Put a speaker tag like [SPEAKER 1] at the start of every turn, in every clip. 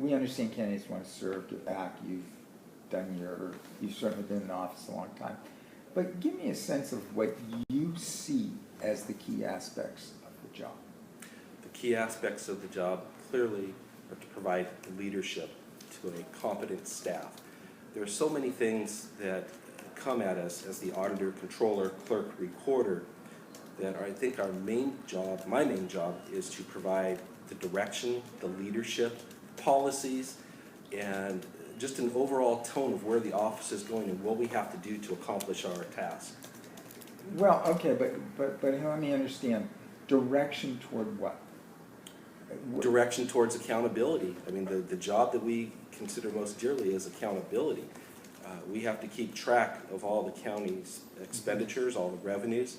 [SPEAKER 1] we understand candidates want to serve, give back. You've certainly been in office a long time. But give me a sense of what you see as the key aspects of the job.
[SPEAKER 2] The key aspects of the job clearly are to provide leadership to a competent staff. There are so many things that come at us as the Auditor-Controller, Clerk-Recorder that I think our main job, my main job, is to provide the direction, the leadership, policies, and just an overall tone of where the office is going and what we have to do to accomplish our task.
[SPEAKER 1] Well, okay, but help me understand. Direction toward what?
[SPEAKER 2] Direction towards accountability. I mean, the job that we consider most dearly is accountability. We have to keep track of all the county's expenditures, all the revenues.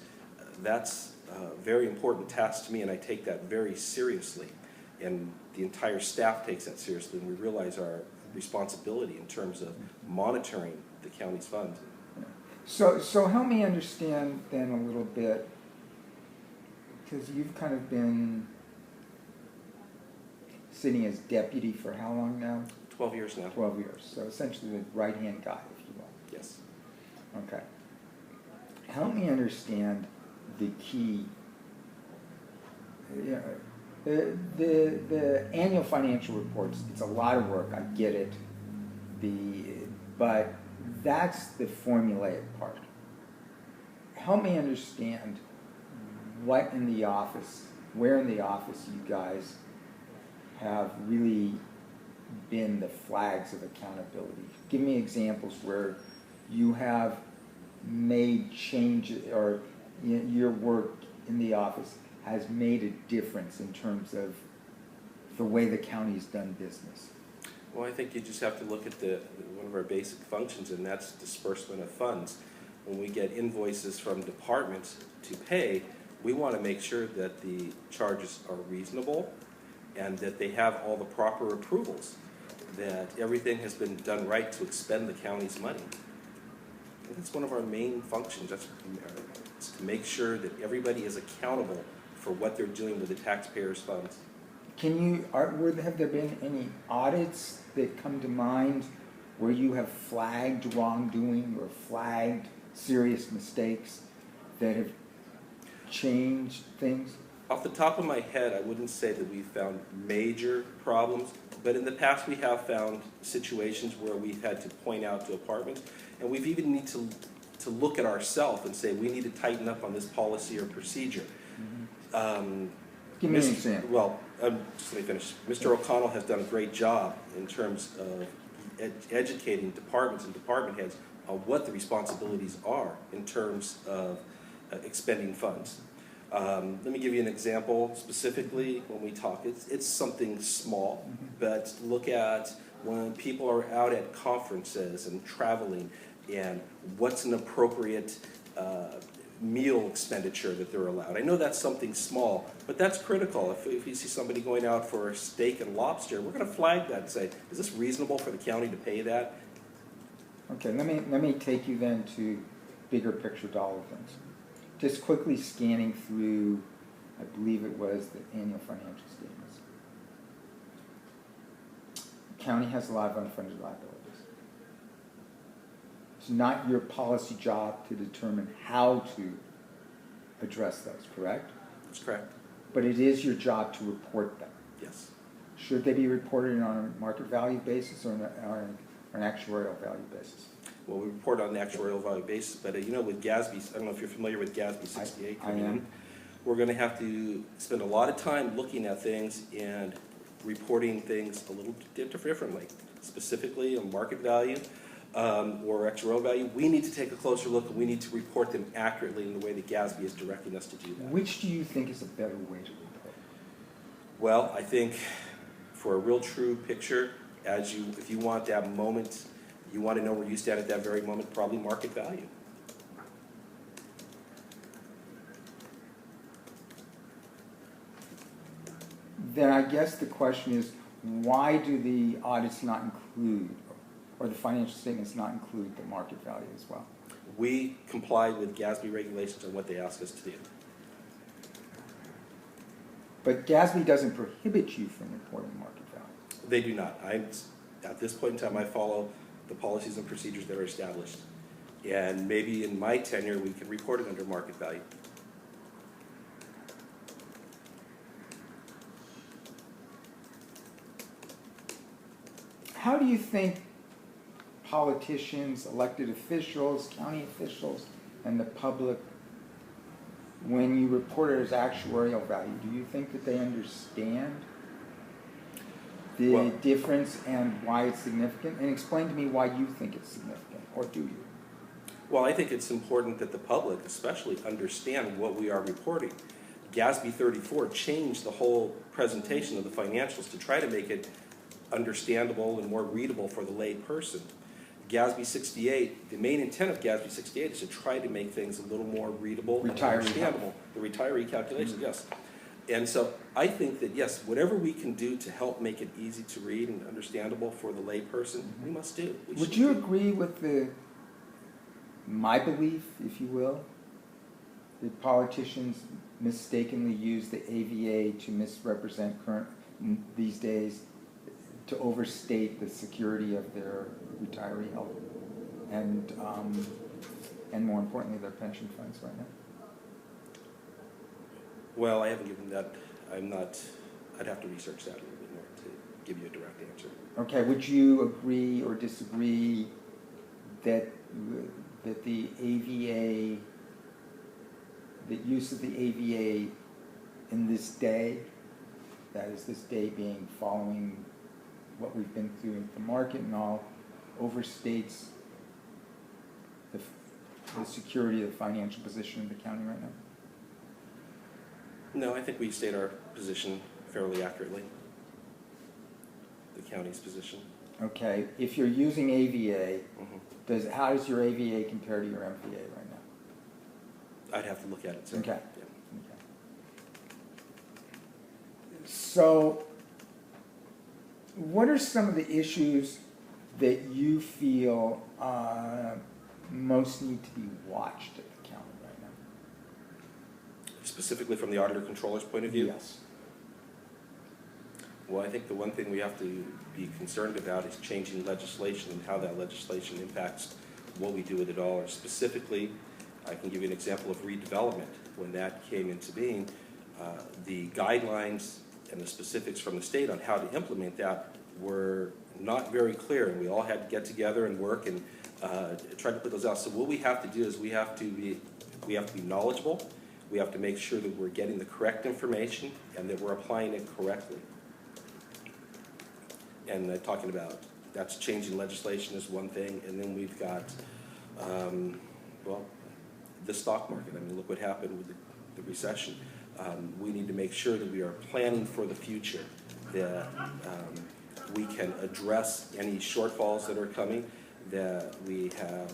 [SPEAKER 2] That's a very important task to me, and I take that very seriously. And the entire staff takes that seriously, and we realize our responsibility in terms of monitoring the county's funds.
[SPEAKER 1] So help me understand then a little bit, because you've kind of been sitting as deputy for how long now?
[SPEAKER 2] 12 years now.
[SPEAKER 1] 12 years. So essentially the right-hand guy, if you will.
[SPEAKER 2] Yes.
[SPEAKER 1] Okay. Help me understand the key. The annual financial reports, it's a lot of work, I get it. But that's the formulaic part. Help me understand what in the office, where in the office you guys have really been the flags of accountability. Give me examples where you have made changes, or your work in the office has made a difference in terms of the way the county's done business.
[SPEAKER 2] Well, I think you just have to look at one of our basic functions, and that's disbursement of funds. When we get invoices from departments to pay, we want to make sure that the charges are reasonable and that they have all the proper approvals, that everything has been done right to expend the county's money. And that's one of our main functions. That's to make sure that everybody is accountable for what they're doing with the taxpayers' funds.
[SPEAKER 1] Have there been any audits that come to mind where you have flagged wrongdoing or flagged serious mistakes that have changed things?
[SPEAKER 2] Off the top of my head, I wouldn't say that we've found major problems, but in the past we have found situations where we've had to point out to departments, and we've even need to look at ourselves and say we need to tighten up on this policy or procedure.
[SPEAKER 1] Give me an example.
[SPEAKER 2] Well, just let me finish. Mr. O'Connell has done a great job in terms of educating departments and department heads on what the responsibilities are in terms of expending funds. Let me give you an example specifically when we talk. It's something small, but look at when people are out at conferences and traveling, and what's an appropriate meal expenditure that they're allowed. I know that's something small, but that's critical. If you see somebody going out for steak and lobster, we're going to flag that and say, is this reasonable for the county to pay that?
[SPEAKER 1] Okay, let me take you then to bigger picture dollar things. Just quickly scanning through, I believe it was the annual financial statements. The county has a lot of unfunded liabilities. It's not your policy job to determine how to address those, correct?
[SPEAKER 2] That's correct.
[SPEAKER 1] But it is your job to report them.
[SPEAKER 2] Yes.
[SPEAKER 1] Should they be reported on a market value basis or on an actuarial value basis?
[SPEAKER 2] Well, we report on the actuarial value basis, but with GASB, I don't know if you're familiar with GASB 68.
[SPEAKER 1] I am.
[SPEAKER 2] We're going to have to spend a lot of time looking at things and reporting things a little differently. Specifically on market value or actuarial value, we need to take a closer look and we need to report them accurately in the way that GASB is directing us to do that.
[SPEAKER 1] Which do you think is a better way to report?
[SPEAKER 2] Well, I think for a real true picture, if you want that moment, you want to know where you stand at that very moment, probably market value.
[SPEAKER 1] Then I guess the question is, why do the audits not include, or the financial statements not include the market value as well?
[SPEAKER 2] We comply with GASB regulations on what they ask us to do.
[SPEAKER 1] But GASB doesn't prohibit you from reporting market value.
[SPEAKER 2] They do not. At this point in time, I follow the policies and procedures that are established. And maybe in my tenure, we can report it under market value.
[SPEAKER 1] How do you think politicians, elected officials, county officials, and the public, when you report it as actuarial value, do you think that they understand the difference and why it's significant? And explain to me why you think it's significant, or do you?
[SPEAKER 2] Well, I think it's important that the public especially understand what we are reporting. GASB 34 changed the whole presentation of the financials to try to make it understandable and more readable for the lay person. GASB 68, the main intent of GASB 68 is to try to make things a little more readable and understandable. The retiree calculation, yes. And so I think that, yes, whatever we can do to help make it easy to read and understandable for the lay person, we must do.
[SPEAKER 1] Would you agree with my belief, if you will, that politicians mistakenly use the AVA to misrepresent these days, to overstate the security of their retiree health and more importantly, their pension funds right now?
[SPEAKER 2] Well, I haven't given that, I'd have to research that a little bit more to give you a direct answer.
[SPEAKER 1] Okay, would you agree or disagree that the AVA, the use of the AVA in this day, that is this day being following what we've been through with the market and all, overstates the security of the financial position of the county right now?
[SPEAKER 2] No, I think we state our position fairly accurately, the county's position.
[SPEAKER 1] Okay, if you're using AVA, how does your AVA compare to your MVA right now?
[SPEAKER 2] I'd have to look at it, sir.
[SPEAKER 1] Okay.
[SPEAKER 2] Yeah.
[SPEAKER 1] Okay. So, what are some of the issues that you feel most need to be watched at the county right now?
[SPEAKER 2] Specifically from the Auditor-Controller's point of view?
[SPEAKER 1] Yes.
[SPEAKER 2] Well, I think the one thing we have to be concerned about is changing legislation and how that legislation impacts what we do with the dollars. Specifically, I can give you an example of redevelopment. When that came into being, the guidelines and the specifics from the state on how to implement that were not very clear, and we all had to get together and work and try to put those out. So what we have to do is we have to be knowledgeable. We have to make sure that we're getting the correct information and that we're applying it correctly. And talking about that's changing legislation is one thing, and then we've got, well, the stock market. I mean, look what happened with the recession. We need to make sure that we are planning for the future, that we can address any shortfalls that are coming, that we have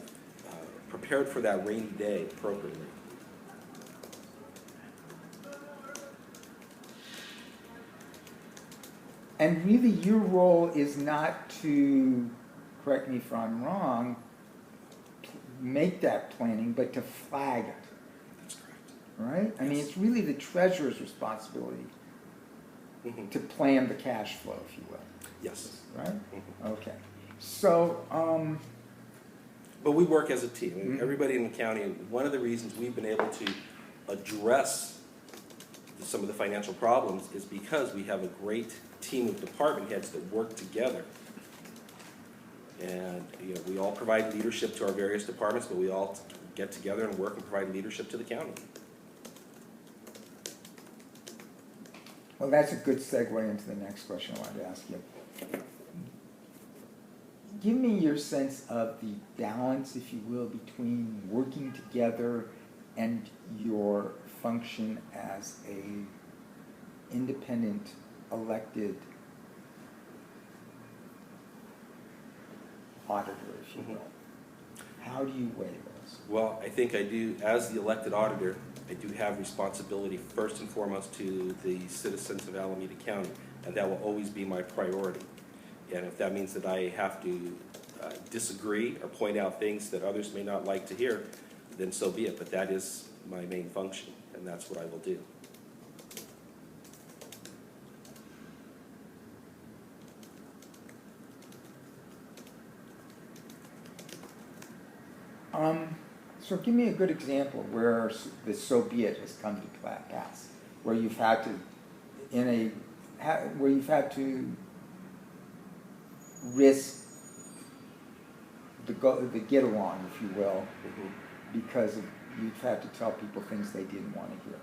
[SPEAKER 2] prepared for that rainy day appropriately.
[SPEAKER 1] And really your role is not to, correct me if I'm wrong, make that planning, but to flag it.
[SPEAKER 2] That's correct.
[SPEAKER 1] Right? I mean, it's really the treasurer's responsibility to plan the cash flow, if you will.
[SPEAKER 2] Yes.
[SPEAKER 1] Right? Okay. So,
[SPEAKER 2] but we work as a team. I mean, everybody in the county, and one of the reasons we've been able to address some of the financial problems is because we have a great team of department heads that work together. And we all provide leadership to our various departments, but we all get together and work and provide leadership to the county.
[SPEAKER 1] well, that's a good segue into the next question I wanted to ask you. Give me your sense of the balance, if you will, between working together and your function as a independent elected auditor, if you will. How do you weigh those?
[SPEAKER 2] Well, I think I do, as the elected auditor, I do have responsibility first and foremost to the citizens of Alameda County, and that will always be my priority. And if that means that I have to disagree or point out things that others may not like to hear, then so be it. But that is my main function, and that's what I will do.
[SPEAKER 1] So give me a good example where the so be it has come to pass, where you've had to, where you've had to risk the get along, if you will, because you've had to tell people things they didn't want to hear.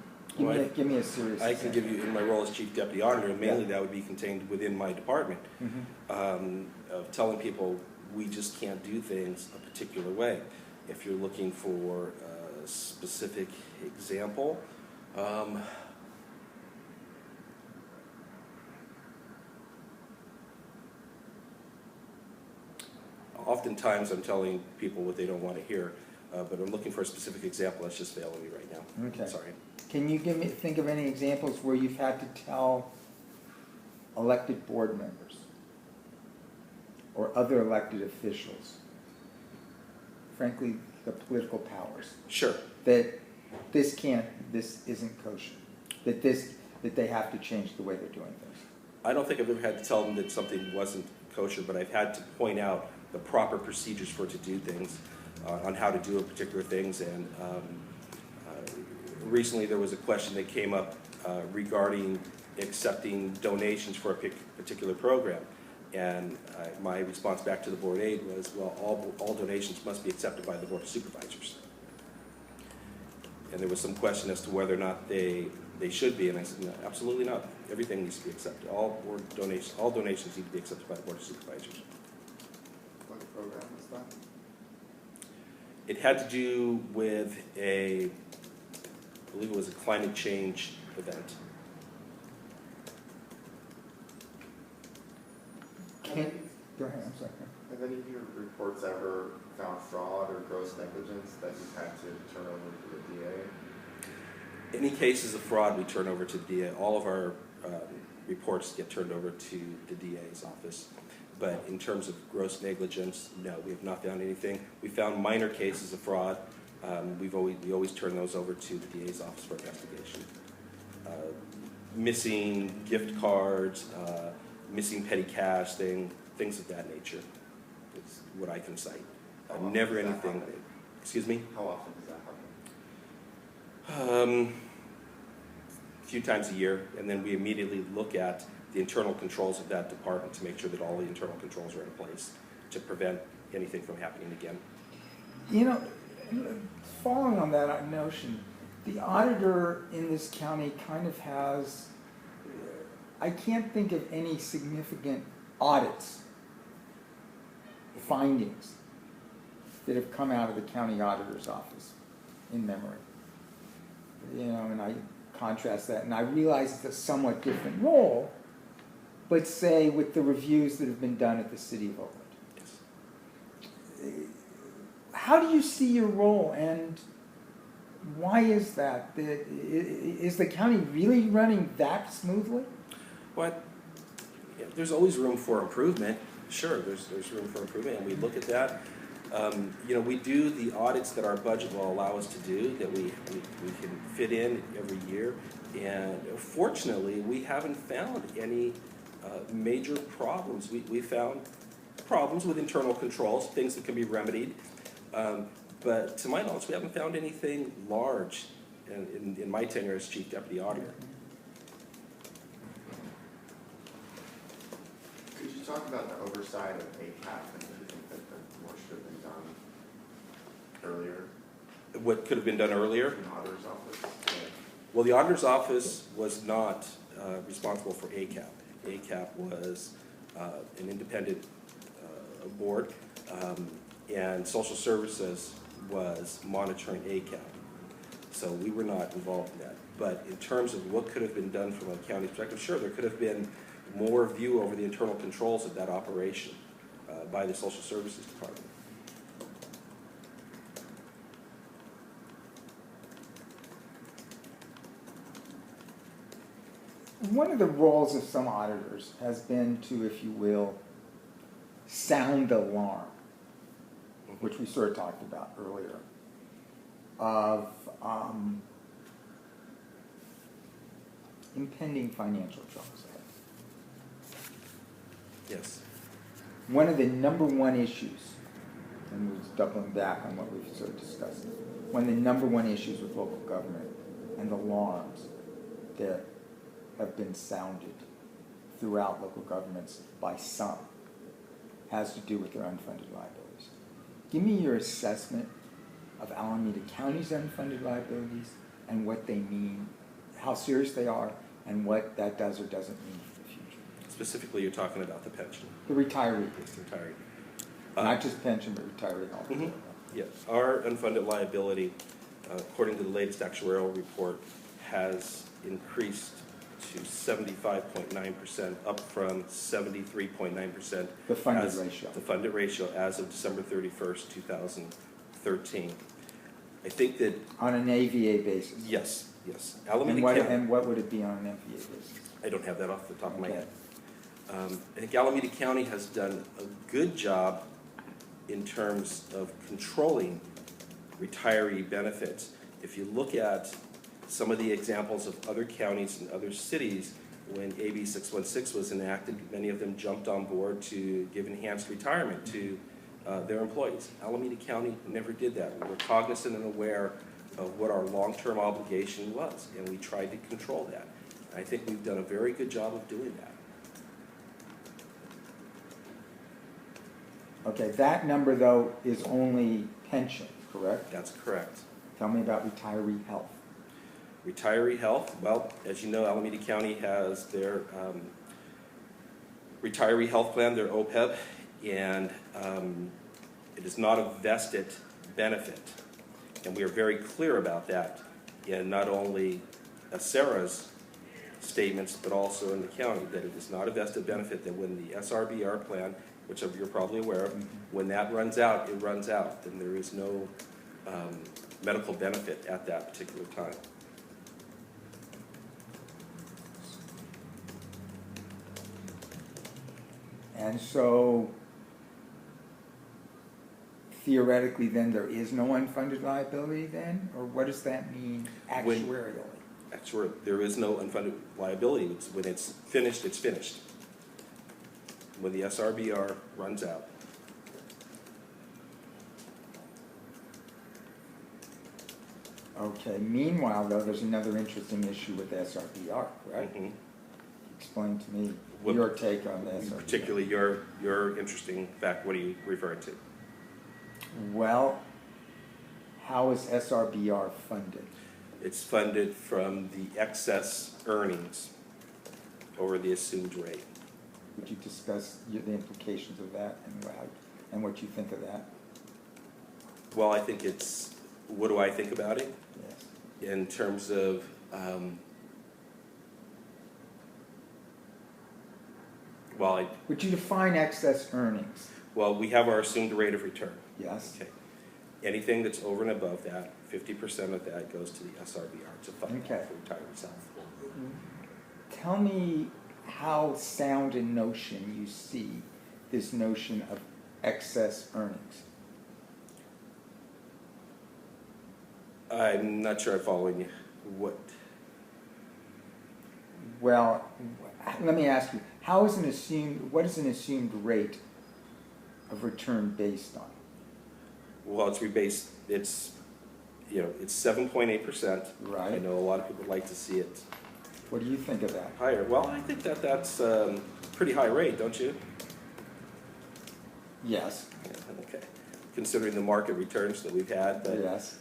[SPEAKER 1] Give me a serious
[SPEAKER 2] I
[SPEAKER 1] example.
[SPEAKER 2] can give you, in my role as Chief Deputy Auditor, and mainly that would be contained within my department, of telling people we just can't do things a particular way. If you're looking for a specific example, oftentimes I'm telling people what they don't want to hear, but I'm looking for a specific example that's just failing me right now.
[SPEAKER 1] Okay.
[SPEAKER 2] Sorry.
[SPEAKER 1] Can you think of any examples where you've had to tell elected board members or other elected officials, frankly, the political powers,
[SPEAKER 2] Sure.
[SPEAKER 1] that this isn't kosher, that they have to change the way they're doing things?
[SPEAKER 2] I don't think I've ever had to tell them that something wasn't kosher, but I've had to point out the proper procedures for to do things, on how to do particular things. And recently there was a question that came up regarding accepting donations for a particular program. And my response back to the board aide was, well, all donations must be accepted by the Board of Supervisors. And there was some question as to whether or not they should be, and I said, no, absolutely not. Everything needs to be accepted. All donations need to be accepted by the Board of Supervisors.
[SPEAKER 3] What program was that?
[SPEAKER 2] It had to do with I believe it was a climate change event.
[SPEAKER 1] Go ahead, I'm sorry.
[SPEAKER 3] Have any of your reports ever found fraud or gross negligence that you've had to turn over to the DA?
[SPEAKER 2] Any cases of fraud we turn over to the DA. All of our reports get turned over to the DA's office. But in terms of gross negligence, no, we have not found anything. We found minor cases of fraud. We always turn those over to the DA's office for investigation. Missing gift cards, missing petty cash, things of that nature is what I can cite. Never anything. Excuse me?
[SPEAKER 3] How often does that happen?
[SPEAKER 2] A few times a year, and then we immediately look at the internal controls of that department to make sure that all the internal controls are in place to prevent anything from happening again.
[SPEAKER 1] You know, following on that notion, the auditor in this county kind of has, I can't think of any significant audits, findings that have come out of the county auditor's office in memory. You know, and I contrast that, and I realize it's a somewhat different role, but say with the reviews that have been done at the city of Oakland.
[SPEAKER 2] Yes.
[SPEAKER 1] How do you see your role, and why is that? Is the county really running that smoothly?
[SPEAKER 2] But yeah, there's always room for improvement. Sure, there's room for improvement, and we look at that. You know, we do the audits that our budget will allow us to do, that we can fit in every year. And fortunately, we haven't found any major problems. We found problems with internal controls, things that can be remedied. But to my knowledge, we haven't found anything large in my tenure as Chief Deputy Auditor.
[SPEAKER 3] Could you talk about the oversight of ACAP and do you think that more should have been done earlier
[SPEAKER 2] What could have been done earlier?
[SPEAKER 3] in the auditor's office?
[SPEAKER 2] Well, the auditor's office was not responsible for ACAP. ACAP was an independent board, and social services was monitoring ACAP. So we were not involved in that. But in terms of what could have been done from a county perspective, sure, there could have been more view over the internal controls of that operation by the social services department.
[SPEAKER 1] One of the roles of some auditors has been to, if you will, sound the alarm, which we sort of talked about earlier, of impending financial troubles ahead.
[SPEAKER 2] Yes.
[SPEAKER 1] One of the number one issues and we're doubling back on what we've sort of discussed, one of the number one issues with local government and the alarms that have been sounded throughout local governments by some has to do with their unfunded liabilities. Give me your assessment of Alameda County's unfunded liabilities and what they mean, how serious they are, and what that does or doesn't mean for the future.
[SPEAKER 2] Specifically, you're talking about the pension.
[SPEAKER 1] The retiree,
[SPEAKER 2] It's retiree.
[SPEAKER 1] not just pension, but retiree health.
[SPEAKER 2] Mhm. Yes, our unfunded liability, according to the latest actuarial report, has increased to 75.9%, up from 73.9%.
[SPEAKER 1] The funded ratio.
[SPEAKER 2] The funded ratio as of December 31st, 2013. I think that,
[SPEAKER 1] On an AVA basis.
[SPEAKER 2] yes.
[SPEAKER 1] And
[SPEAKER 2] Alameda
[SPEAKER 1] what,
[SPEAKER 2] County,
[SPEAKER 1] and what would it be on an MVA basis?
[SPEAKER 2] I don't have that off the top of my
[SPEAKER 1] Okay.
[SPEAKER 2] head. I think Alameda County has done a good job in terms of controlling retiree benefits. If you look at some of the examples of other counties and other cities, when AB 616 was enacted, many of them jumped on board to give enhanced retirement to their employees. Alameda County never did that. We were cognizant and aware of what our long-term obligation was, and we tried to control that. I think we've done a very good job of doing that.
[SPEAKER 1] Okay, that number though is only pension, correct?
[SPEAKER 2] That's correct.
[SPEAKER 1] Tell me about retiree health.
[SPEAKER 2] Retiree health, well, as you know, Alameda County has their retiree health plan, their OPEB, and it is not a vested benefit. And we are very clear about that in not only Sarah's statements, but also in the county, that it is not a vested benefit, that when the SRBR plan, which you're probably aware of, when that runs out, it runs out, and there is no medical benefit at that particular time.
[SPEAKER 1] And so theoretically then there is no unfunded liability then? Or what does that mean actuarially?
[SPEAKER 2] Actually, there is no unfunded liability. When it's finished, it's finished. When the SRBR runs out.
[SPEAKER 1] Okay, meanwhile though, there's another interesting issue with SRBR, correct?
[SPEAKER 2] Mhm.
[SPEAKER 1] Explain to me
[SPEAKER 2] What-
[SPEAKER 1] your take on this.
[SPEAKER 2] Particularly your interesting fact, what are you referring to?
[SPEAKER 1] Well, how is SRBR funded?
[SPEAKER 2] It's funded from the excess earnings over the assumed rate.
[SPEAKER 1] Would you discuss the implications of that and what you think of that?
[SPEAKER 2] Well, I think what do I think about it?
[SPEAKER 1] Yes.
[SPEAKER 2] In terms of,
[SPEAKER 1] Would you define excess earnings?
[SPEAKER 2] we have our assumed rate of return.
[SPEAKER 1] Yes.
[SPEAKER 2] Okay. Anything that's over and above that, 50% of that goes to the SRBR, to fund
[SPEAKER 1] Okay.
[SPEAKER 2] for retirees' health.
[SPEAKER 1] Tell me how sound in notion you see this notion of excess earnings.
[SPEAKER 2] I'm not sure I'm following you. What?
[SPEAKER 1] Well, let me ask you, what is an assumed rate of return based on?
[SPEAKER 2] Well, it's rebased. It's 7.8%.
[SPEAKER 1] Right.
[SPEAKER 2] I know a lot of people would like to see it
[SPEAKER 1] What do you think of that?
[SPEAKER 2] higher. Well, I think that's a pretty high rate, don't you?
[SPEAKER 1] Yes.
[SPEAKER 2] Yeah, okay. Considering the market returns that we've had, but
[SPEAKER 1] Yes.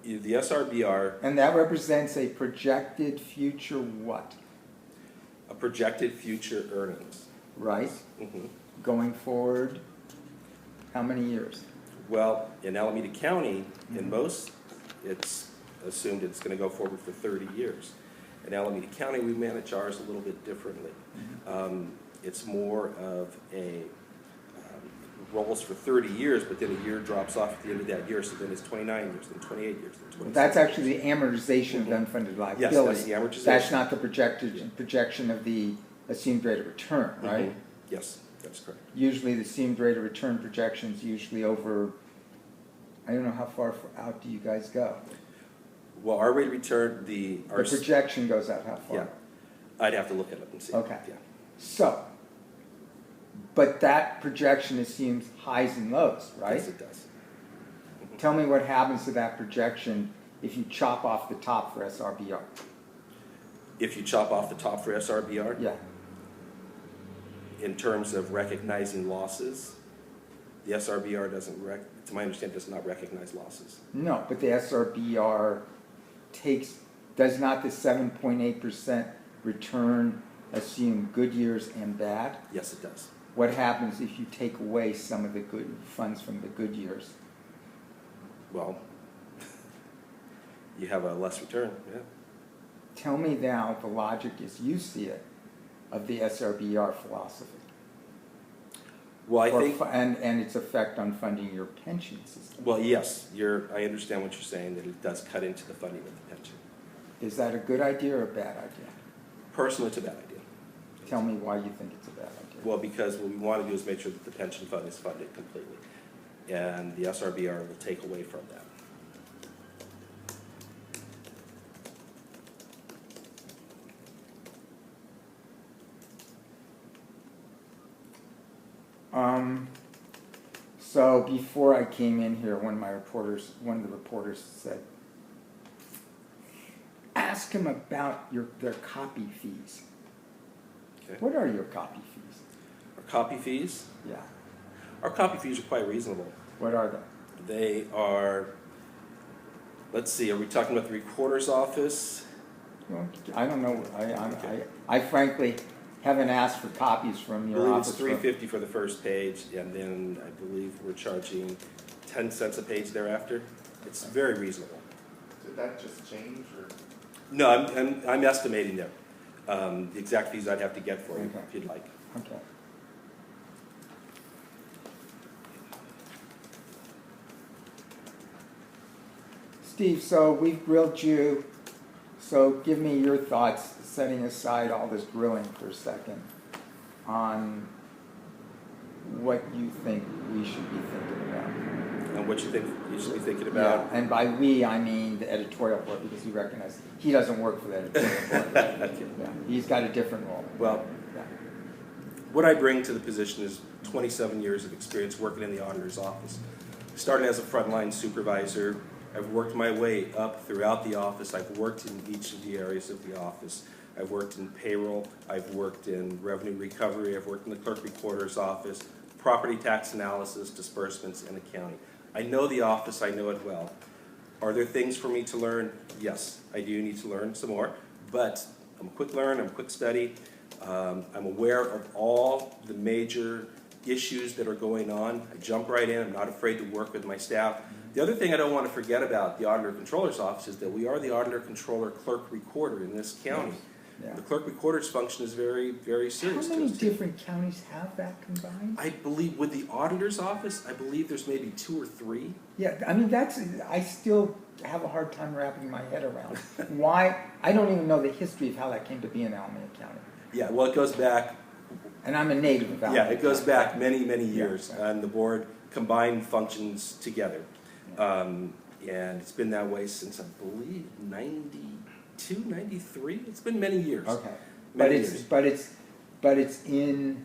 [SPEAKER 2] The SRBR,
[SPEAKER 1] And that represents a projected future what?
[SPEAKER 2] a projected future earnings.
[SPEAKER 1] Right?
[SPEAKER 2] Mhm.
[SPEAKER 1] Going forward, how many years?
[SPEAKER 2] Well, in Alameda County, in most, it's assumed it's going to go forward for 30 years. In Alameda County, we manage ours a little bit differently. It's more of a rolls for 30 years, but then a year drops off at the end of that year, so then it's 29 years, then 28 years, then 26
[SPEAKER 1] That's
[SPEAKER 2] years.
[SPEAKER 1] actually the amortization of the unfunded liability.
[SPEAKER 2] Yes, that's the amortization.
[SPEAKER 1] That's not the projection of the assumed rate of return, right?
[SPEAKER 2] Mhm. Yes, that's correct.
[SPEAKER 1] Usually the assumed rate of return projections usually over, I don't know how far out do you guys go?
[SPEAKER 2] Well, our rate of return,
[SPEAKER 1] The projection goes out how far?
[SPEAKER 2] yeah, I'd have to look it up and see.
[SPEAKER 1] Okay.
[SPEAKER 2] Yeah.
[SPEAKER 1] So, But that projection assumes highs and lows, right?
[SPEAKER 2] Yes, it does.
[SPEAKER 1] Tell me what happens to that projection if you chop off the top for SRBR.
[SPEAKER 2] If you chop off the top for SRBR,
[SPEAKER 1] Yeah.
[SPEAKER 2] in terms of recognizing losses, the SRBR to my understanding, does not recognize losses.
[SPEAKER 1] No, but the SRBR does not the 7.8% return assume good years and bad?
[SPEAKER 2] Yes, it does.
[SPEAKER 1] What happens if you take away some of the good funds from the good years?
[SPEAKER 2] Well, you have a less return, yeah.
[SPEAKER 1] Tell me now the logic as you see it of the SRBR philosophy.
[SPEAKER 2] Well, I think,
[SPEAKER 1] and its effect on funding your pension system.
[SPEAKER 2] well, yes, I understand what you're saying, that it does cut into the funding of the pension.
[SPEAKER 1] Is that a good idea or a bad idea?
[SPEAKER 2] Personally, it's a bad idea.
[SPEAKER 1] Tell me why you think it's a bad idea.
[SPEAKER 2] Well, because what we want to do is make sure that the pension fund is funded completely. And the SRBR will take away from that.
[SPEAKER 1] So before I came in here, one of the reporters said, ask him about their copy fees.
[SPEAKER 2] Okay.
[SPEAKER 1] What are your copy fees?
[SPEAKER 2] Our copy fees?
[SPEAKER 1] Yeah.
[SPEAKER 2] Our copy fees are quite reasonable.
[SPEAKER 1] What are they?
[SPEAKER 2] They are, let's see, are we talking about the recorder's office?
[SPEAKER 1] Well, I don't know.
[SPEAKER 2] Okay.
[SPEAKER 1] I frankly haven't asked for copies from
[SPEAKER 2] I
[SPEAKER 1] your
[SPEAKER 2] believe
[SPEAKER 1] office.
[SPEAKER 2] it's $3.50 for the first page, and then I believe we're charging 10 cents a page thereafter. It's very reasonable.
[SPEAKER 3] Did that just change, or?
[SPEAKER 2] No, I'm estimating there. The exact fees I'd have to get for you,
[SPEAKER 1] Okay.
[SPEAKER 2] if you'd like.
[SPEAKER 1] Okay. Steve, so we've grilled you. So give me your thoughts, setting aside all this grilling for a second, on what you think we should be thinking about.
[SPEAKER 2] And what you think you should be thinking about?
[SPEAKER 1] Yeah, and by we, I mean the editorial board, because you recognize he doesn't work for the editorial board.
[SPEAKER 2] Okay.
[SPEAKER 1] Yeah, he's got a different role.
[SPEAKER 2] Well,
[SPEAKER 1] Yeah.
[SPEAKER 2] what I bring to the position is 27 years of experience working in the auditor's office. Started as a frontline supervisor. I've worked my way up throughout the office. I've worked in each of the areas of the office. I've worked in payroll. I've worked in revenue recovery. I've worked in the clerk-recorder's office, property tax analysis, disbursements, and accounting. I know the office. I know it well. Are there things for me to learn? Yes, I do need to learn some more, but I'm a quick learner. I'm a quick study. I'm aware of all the major issues that are going on. I jump right in. I'm not afraid to work with my staff. The other thing I don't want to forget about the Auditor-Controller's office is that we are the Auditor-Controller Clerk-Recorder in this county.
[SPEAKER 1] Yeah.
[SPEAKER 2] The Clerk-Recorder's function is very, very serious.
[SPEAKER 1] How many
[SPEAKER 2] to us.
[SPEAKER 1] different counties have that combined?
[SPEAKER 2] I believe with the Auditor's office, I believe there's maybe 2 or 3.
[SPEAKER 1] Yeah, I mean, I still have a hard time wrapping my head around why. I don't even know the history of how that came to be in Alameda County.
[SPEAKER 2] Yeah, well, it goes back.
[SPEAKER 1] And I'm a native of Alameda.
[SPEAKER 2] Yeah, it goes
[SPEAKER 1] County.
[SPEAKER 2] back many, many years,
[SPEAKER 1] Yeah.
[SPEAKER 2] and the board combined functions together. And it's been that way since, I believe, 92, 93? It's been many years.
[SPEAKER 1] Okay,
[SPEAKER 2] Many years.
[SPEAKER 1] but it's in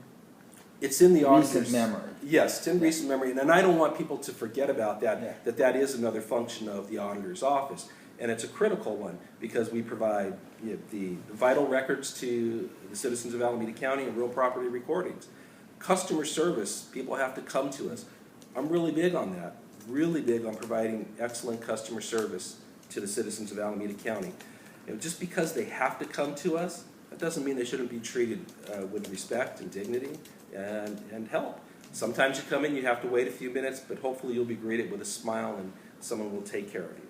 [SPEAKER 2] It's in the auditor's
[SPEAKER 1] recent memory.
[SPEAKER 2] Yes, it's in recent memory, and I don't want people to forget about that,
[SPEAKER 1] Yeah.
[SPEAKER 2] that is another function of the auditor's office. And it's a critical one, because we provide the vital records to the citizens of Alameda County and real property recordings. Customer service, people have to come to us. I'm really big on that, really big on providing excellent customer service to the citizens of Alameda County. Just because they have to come to us, that doesn't mean they shouldn't be treated with respect and dignity and help. Sometimes you come in, you have to wait a few minutes, but hopefully you'll be greeted with a smile and someone will take care of you.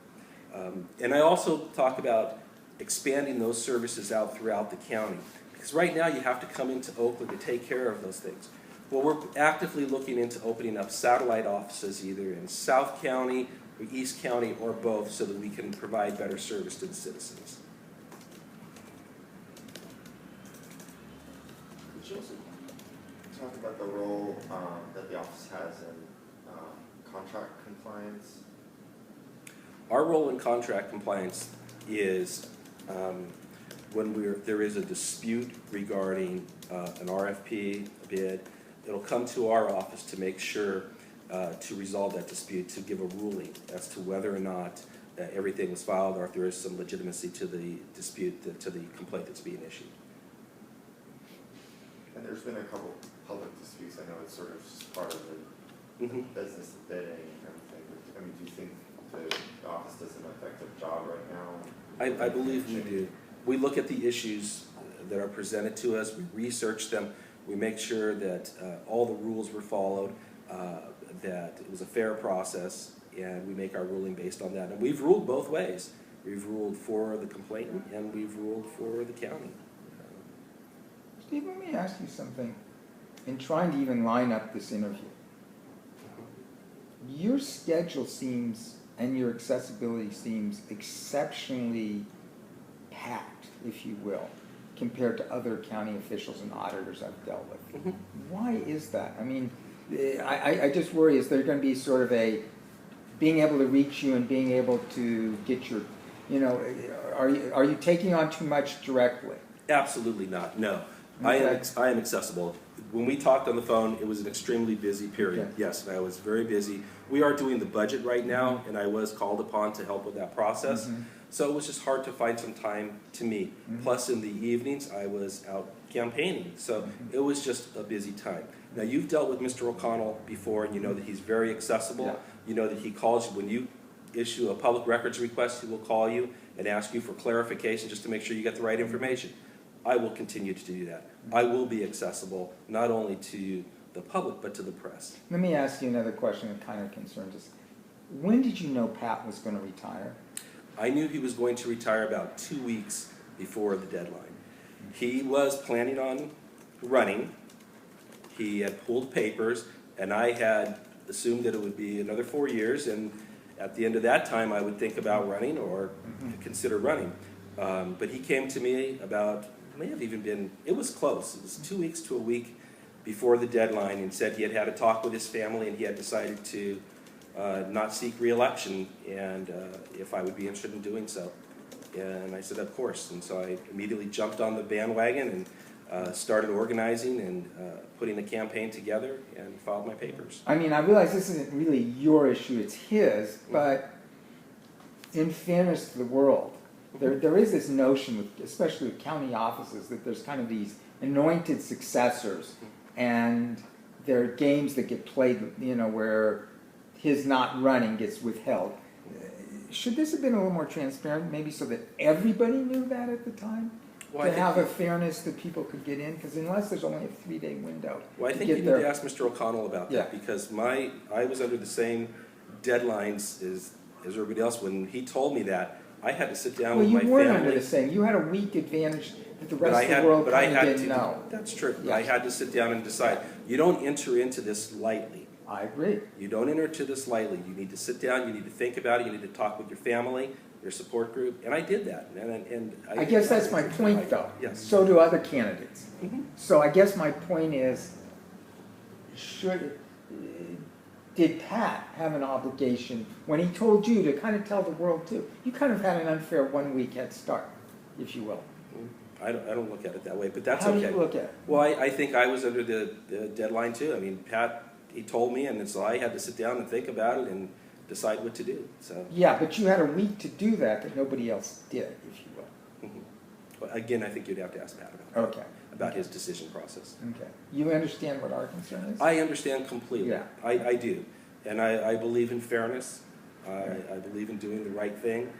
[SPEAKER 2] And I also talk about expanding those services out throughout the county. Because right now you have to come into Oakland to take care of those things. Well, we're actively looking into opening up satellite offices either in South County or East County or both, so that we can provide better service to the citizens.
[SPEAKER 3] Could you also talk about the role that the office has in contract compliance?
[SPEAKER 2] Our role in contract compliance is when there is a dispute regarding an RFP, a bid, it'll come to our office to make sure to resolve that dispute, to give a ruling as to whether or not everything was filed or if there is some legitimacy to the dispute, to the complaint that's being issued.
[SPEAKER 3] And there's been a couple public disputes. I know it's sort of just part of the business of bidding and everything. But, I mean, do you think the office does an effective job right now?
[SPEAKER 2] I believe we do. We look at the issues that are presented to us, we research them, we make sure that all the rules were followed, that it was a fair process, and we make our ruling based on that. And we've ruled both ways. We've ruled for the complainant and we've ruled for the county.
[SPEAKER 1] Steve, let me ask you something. In trying to even line up this interview, your schedule seems, and your accessibility seems exceptionally packed, if you will, compared to other county officials and auditors I've dealt with. Why is that? I mean, I just worry, is there going to be sort of a being able to reach you and being able to get your, you know, are you taking on too much directly?
[SPEAKER 2] Absolutely not, no.
[SPEAKER 1] Okay.
[SPEAKER 2] I am accessible. When we talked on the phone, it was an extremely busy period.
[SPEAKER 1] Okay.
[SPEAKER 2] Yes, I was very busy. We are doing the budget right now, and I was called upon to help with that process. So it was just hard to find some time to meet. Plus, in the evenings, I was out campaigning. So it was just a busy time. Now, you've dealt with Mr. O'Connell before, and you know that he's very accessible.
[SPEAKER 1] Yeah.
[SPEAKER 2] You know that he calls you when you issue a public records request. He will call you and ask you for clarification just to make sure you get the right information. I will continue to do that. I will be accessible not only to the public but to the press.
[SPEAKER 1] Let me ask you another question that kind of concerns us. When did you know Pat was going to retire?
[SPEAKER 2] I knew he was going to retire about 2 weeks before the deadline. He was planning on running. He had pulled papers, and I had assumed that it would be another 4 years, and at the end of that time I would think about running or consider running. But he came to me about, may have even been, it was close, it was 2 weeks to a week before the deadline, and said he had had a talk with his family and he had decided to not seek re-election, and if I would be interested in doing so. And I said, of course. And so I immediately jumped on the bandwagon and started organizing and putting a campaign together and filed my papers.
[SPEAKER 1] I mean, I realize this isn't really your issue, it's his, but in fairness to the world, there is this notion, with, especially with county offices, that there's kind of these anointed successors, and there are games that get played, you know, where his not running gets withheld. Should this have been a little more transparent, maybe so that everybody knew that at the time?
[SPEAKER 2] Well,
[SPEAKER 1] to have a fairness that people could get in? Because unless there's only a 3-day window.
[SPEAKER 2] Well, I think you need to ask Mr. O'Connell about that, because I was under the same deadlines as everybody else. When he told me that, I had to sit down with my family. Well, you weren't under the
[SPEAKER 1] same. You had a week advantage that the rest of the world kind of didn't know.
[SPEAKER 2] That's true. Yes. I had to sit down and decide. You don't enter into this lightly.
[SPEAKER 1] I agree.
[SPEAKER 2] You don't enter into this lightly. You need to sit down, you need to think about it, you need to talk with your family, your support group, and I did that. And
[SPEAKER 1] I guess that's my point, though.
[SPEAKER 2] Yes.
[SPEAKER 1] So do other candidates. So I guess my point is, did Pat have an obligation, when he told you to kind of tell the world too? You kind of had an unfair 1 week head start, if you will.
[SPEAKER 2] I don't look at it that way, but that's okay.
[SPEAKER 1] How do you look at it?
[SPEAKER 2] Well, I think I was under the deadline too. I mean, Pat, he told me, and so I had to sit down and think about it and decide what to do. So
[SPEAKER 1] yeah, but you had a week to do that nobody else did, if you will.
[SPEAKER 2] Well, again, I think you'd have to ask Pat about that.
[SPEAKER 1] Okay.
[SPEAKER 2] About his decision process.
[SPEAKER 1] Okay. You understand what our concern is?
[SPEAKER 2] I understand completely.
[SPEAKER 1] Yeah.
[SPEAKER 2] I do. And I believe in fairness. I believe in doing the right thing.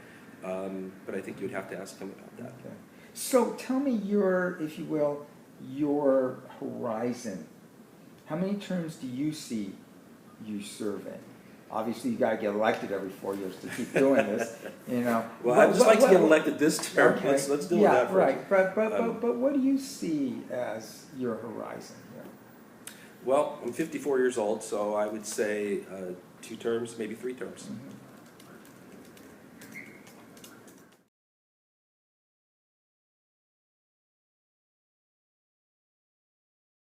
[SPEAKER 2] But I think you'd have to ask him about that.
[SPEAKER 1] Okay. So tell me your, if you will, your horizon. How many terms do you see you serving? Obviously, you got to get elected every 4 years to keep doing this, you know.
[SPEAKER 2] Well, I'd just like to get elected this term. Okay. Let's deal with that first.
[SPEAKER 1] Yeah, right. But what do you see as your horizon here?
[SPEAKER 2] Well, I'm 54 years old, so I would say 2 terms, maybe 3 terms.